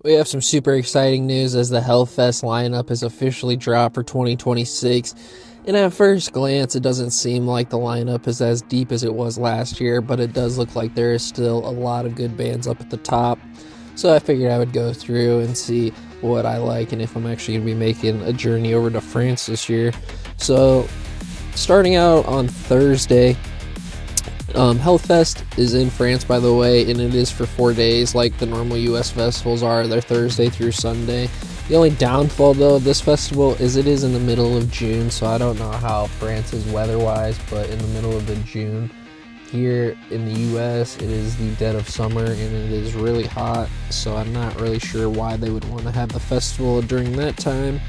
We have some super exciting news as the Hellfest lineup is officially dropped for 2026. And at first glance, it doesn't seem like the lineup is as deep as it was last year, but it does look like there is still a lot of good bands up at the top. So I figured I would go through and see what I like and if I'm actually going to be making a journey over to France this year. So starting out on Thursday, Hellfest is in France, by the way, and it is for 4 days like the normal US festivals are. They're Thursday through Sunday. The only downfall, though, of this festival is it is in the middle of June, so I don't know how France is weather-wise, but in the middle of the June, here in the US, it is the dead of summer, and it is really hot, so I'm not really sure why they would want to have the festival during that time.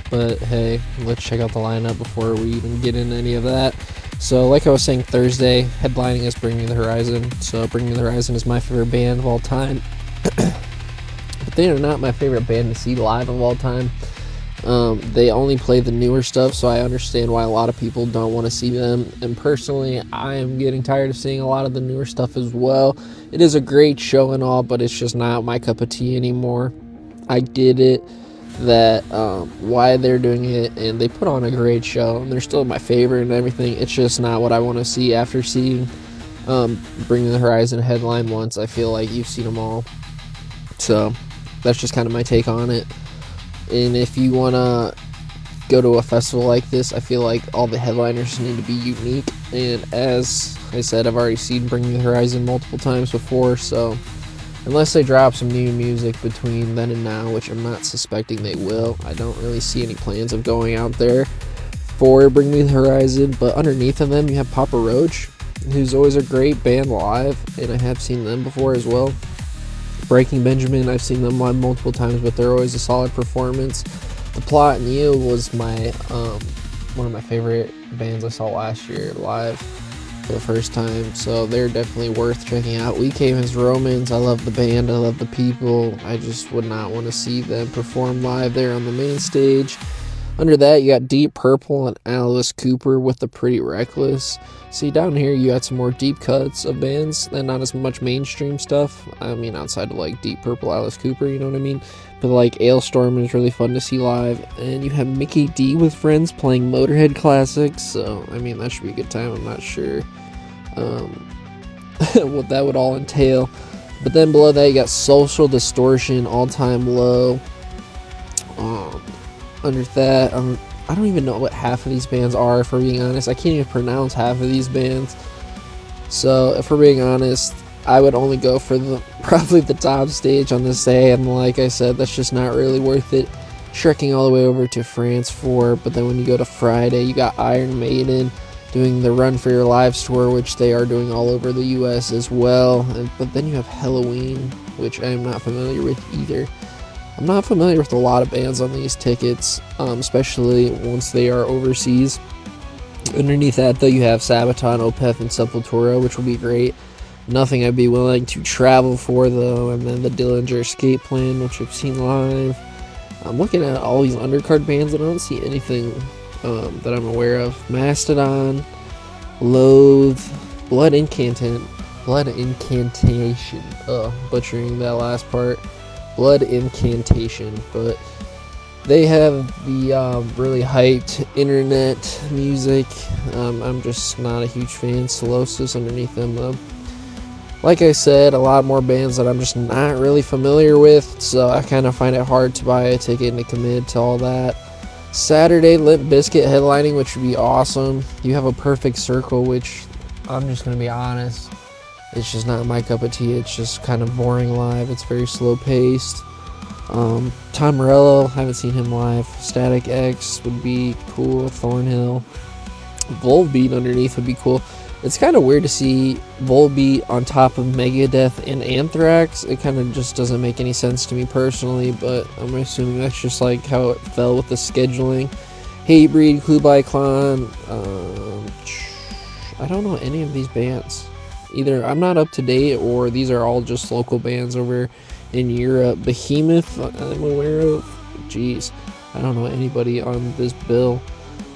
But hey, let's check out the lineup before we even get into any of that. So like I was saying, Thursday, headlining is Bring Me the Horizon. So Bring Me the Horizon is my favorite band of all time. But they are not my favorite band to see live of all time. They only play the newer stuff, so I understand why a lot of people don't want to see them. And personally, I am getting tired of seeing a lot of the newer stuff as well. It is a great show and all, but it's just not my cup of tea anymore. I get it that why they're doing it, and they put on a great show, and they're still my favorite and everything. It's just not what I want to see after seeing Bring Me the Horizon headline once. I feel like you've seen them all, so that's just kind of my take on it. And if you want to go to a festival like this, I feel like all the headliners need to be unique, and as I said, I've already seen Bring Me the Horizon multiple times before, so unless they drop some new music between then and now, which I'm not suspecting they will, I don't really see any plans of going out there for Bring Me the Horizon. But underneath of them, you have Papa Roach, who's always a great band live, and I have seen them before as well. Breaking Benjamin, I've seen them live multiple times, but they're always a solid performance. The Plot and Yield was my one of my favorite bands I saw last year live for the first time, so they're definitely worth checking out. We Came as Romans, I love the band, I love the people. I just would not want to see them perform live there on the main stage. Under that, you got Deep Purple and Alice Cooper with the Pretty Reckless. See, down here you got some more deep cuts of bands and not as much mainstream stuff. I mean, outside of like Deep Purple, Alice Cooper, you know what I mean? But like Ailstorm is really fun to see live. And you have Mickey D with friends playing Motorhead classics. So, I mean, that should be a good time. I'm not sure what that would all entail. But then below that, you got Social Distortion, All Time Low. Under that, I don't even know what half of these bands are, if we're being honest. I can't even pronounce half of these bands. So, if we're being honest, I would only go for probably the top stage on this day. And like I said, that's just not really worth it trekking all the way over to France for. But then when you go to Friday, you got Iron Maiden doing the Run for Your Lives tour, which they are doing all over the US as well. But then you have Halloween, which I am not familiar with either. I'm not familiar with a lot of bands on these tickets, especially once they are overseas. Underneath that, though, you have Sabaton, Opeth, and Sepultura, which will be great. Nothing I'd be willing to travel for, though. And then the Dillinger Escape Plan, which I've seen live. I'm looking at all these undercard bands, and I don't see anything that I'm aware of. Mastodon, Loathe, Blood Incantation. Butchering that last part. Blood Incantation, but they have the really hyped internet music. I'm just not a huge fan. Solosis underneath them, though. Like I said, a lot more bands that I'm just not really familiar with, so I kind of find it hard to buy a ticket and to commit to all that. Saturday, Limp Bizkit headlining, which would be awesome. You have a Perfect Circle, which I'm just going to be honest, it's just not my cup of tea. It's just kind of boring live. It's very slow paced. Tom Morello, haven't seen him live. Static X would be cool. Thornhill. Volbeat underneath would be cool. It's kind of weird to see Volbeat on top of Megadeth and Anthrax. It kind of just doesn't make any sense to me personally, but I'm assuming that's just like how it fell with the scheduling. Hatebreed, Kublai Khan. I don't know any of these bands. Either I'm not up to date, or these are all just local bands over in Europe. Behemoth, I'm aware of. Jeez, I don't know anybody on this bill.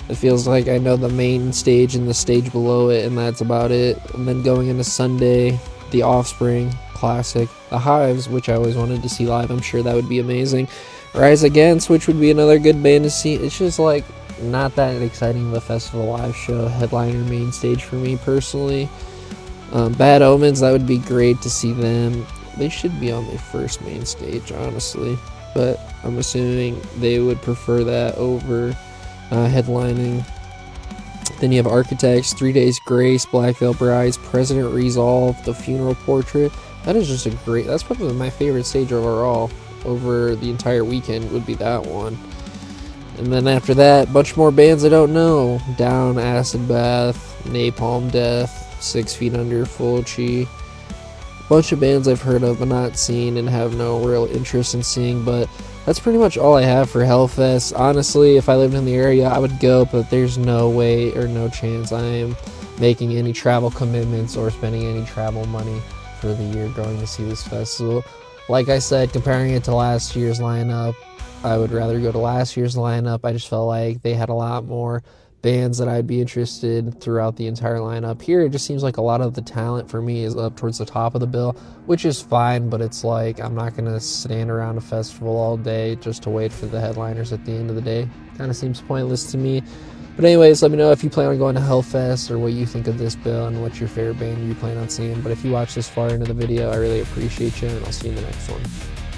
It feels like I know the main stage and the stage below it, and that's about it. And then going into Sunday, The Offspring, classic. The Hives, which I always wanted to see live, I'm sure that would be amazing. Rise Against, which would be another good band to see. It's just like not that exciting of a festival live show, headliner main stage for me personally. Bad Omens, that would be great to see them. They should be on their first main stage, honestly, but I'm assuming they would prefer that over headlining. Then you have Architects, 3 Days Grace, Black Veil Brides, President Resolve, The Funeral Portrait. That is just that's probably my favorite stage overall over the entire weekend would be that one. And then after that, a bunch more bands I don't know. Down, Acid Bath, Napalm Death, 6 Feet Under, Fulci. Bunch of bands I've heard of but not seen and have no real interest in seeing, but that's pretty much all I have for Hellfest. Honestly, if I lived in the area, I would go, but there's no way or no chance I am making any travel commitments or spending any travel money for the year going to see this festival. Like I said, comparing it to last year's lineup, I would rather go to last year's lineup. I just felt like they had a lot more bands that I'd be interested throughout the entire lineup. Here, it just seems like a lot of the talent for me is up towards the top of the bill, which is fine, but it's like I'm not going to stand around a festival all day just to wait for the headliners at the end of the day. Kind of seems pointless to me. But anyways, let me know if you plan on going to Hellfest or what you think of this bill and what's your favorite band you plan on seeing. But if you watch this far into the video, I really appreciate you, and I'll see you in the next one.